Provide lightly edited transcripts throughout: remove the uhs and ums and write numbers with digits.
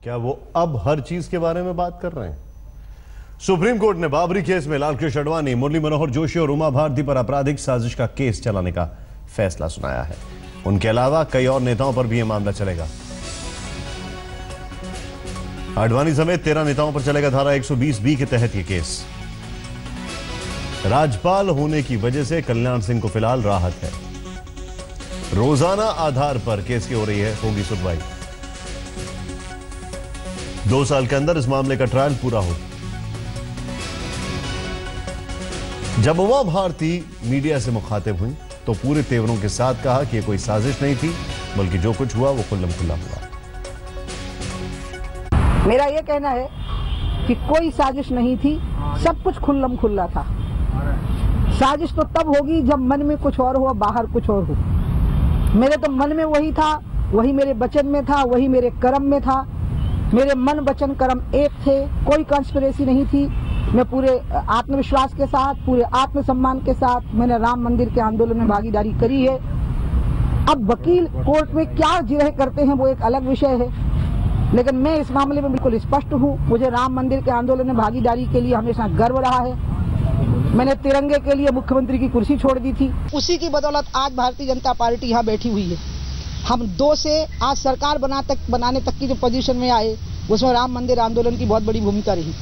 क्या वो अब हर चीज के बारे में बात कर रहे हैं? सुप्रीम कोर्ट ने बाबरी केस में लालकृष्ण आडवाणी, मुरली मनोहर जोशी और उमा भारती पर आपराधिक साजिश का केस चलाने का फैसला सुनाया है। उनके अलावा कई और नेताओं पर भी यह मामला चलेगा। आडवाणी समेत 13 नेताओं पर चलेगा धारा 120B के तहत यह केस। राज्यपाल होने की वजह से कल्याण सिंह को फिलहाल राहत है। रोजाना आधार पर केस की होगी सुनवाई। 2 साल के अंदर इस मामले का ट्रायल पूरा हो। जब उमा भारती मीडिया से मुखातिब हुई तो पूरे तेवरों के साथ कहा कि यह कोई साजिश नहीं थी, बल्कि जो कुछ हुआ वो खुल्लम खुल्ला हुआ। मेरा यह कहना है कि कोई साजिश नहीं थी, सब कुछ खुल्लम खुल्ला था। साजिश तो तब होगी जब मन में कुछ और हो, बाहर कुछ और हो। मेरे तो मन में वही था, वही मेरे वचन में था, वही मेरे कर्म में था। मेरे मन वचन कर्म एक थे, कोई कॉन्स्पिरेसी नहीं थी। मैं पूरे आत्मविश्वास के साथ, पूरे आत्मसम्मान के साथ मैंने राम मंदिर के आंदोलन में भागीदारी करी है। अब वकील कोर्ट में क्या जिरह करते हैं वो एक अलग विषय है, लेकिन मैं इस मामले में बिल्कुल स्पष्ट हूँ। मुझे राम मंदिर के आंदोलन में भागीदारी के लिए हमेशा गर्व रहा है। मैंने तिरंगे के लिए मुख्यमंत्री की कुर्सी छोड़ दी थी। उसी की बदौलत आज भारतीय जनता पार्टी यहाँ बैठी हुई है। हम 2 से आज सरकार बनाने तक की जो पोजीशन में आए, उसमें राम मंदिर आंदोलन की बहुत बड़ी भूमिका रही।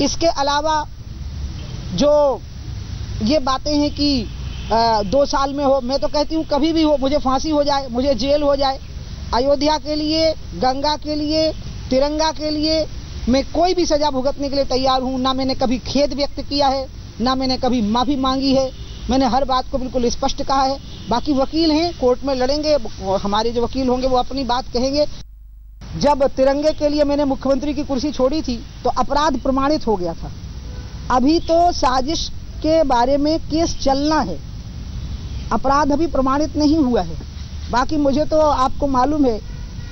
इसके अलावा जो ये बातें हैं कि 2 साल में हो, मैं तो कहती हूँ कभी भी हो, मुझे फांसी हो जाए, मुझे जेल हो जाए, अयोध्या के लिए, गंगा के लिए, तिरंगा के लिए मैं कोई भी सजा भुगतने के लिए तैयार हूँ। ना मैंने कभी खेद व्यक्त किया है, ना मैंने कभी माफी मांगी है। मैंने हर बात को बिल्कुल स्पष्ट कहा है। बाकी वकील हैं, कोर्ट में लड़ेंगे, हमारे जो वकील होंगे वो अपनी बात कहेंगे। जब तिरंगे के लिए मैंने मुख्यमंत्री की कुर्सी छोड़ी थी तो अपराध प्रमाणित हो गया था। अभी तो साजिश के बारे में केस चलना है, अपराध अभी प्रमाणित नहीं हुआ है। बाकी मुझे तो आपको मालूम है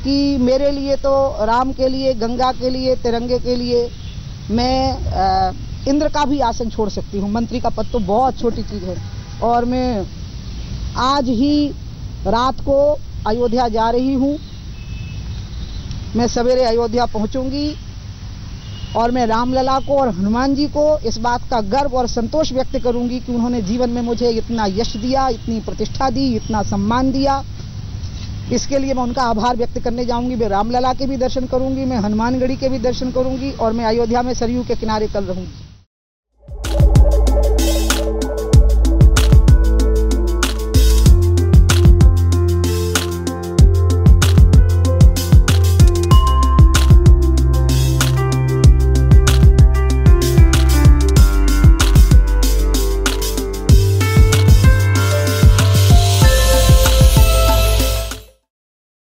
कि मेरे लिए तो राम के लिए, गंगा के लिए, तिरंगे के लिए मैं इंद्र का भी आसन छोड़ सकती हूँ। मंत्री का पद तो बहुत छोटी चीज है। और मैं आज ही रात को अयोध्या जा रही हूँ। मैं सवेरे अयोध्या पहुंचूंगी और मैं रामलला को और हनुमान जी को इस बात का गर्व और संतोष व्यक्त करूंगी कि उन्होंने जीवन में मुझे इतना यश दिया, इतनी प्रतिष्ठा दी, इतना सम्मान दिया। इसके लिए मैं उनका आभार व्यक्त करने जाऊंगी। मैं रामलला के भी दर्शन करूंगी, मैं हनुमानगढ़ी के भी दर्शन करूंगी और मैं अयोध्या में सरयू के किनारे कल रहूंगी।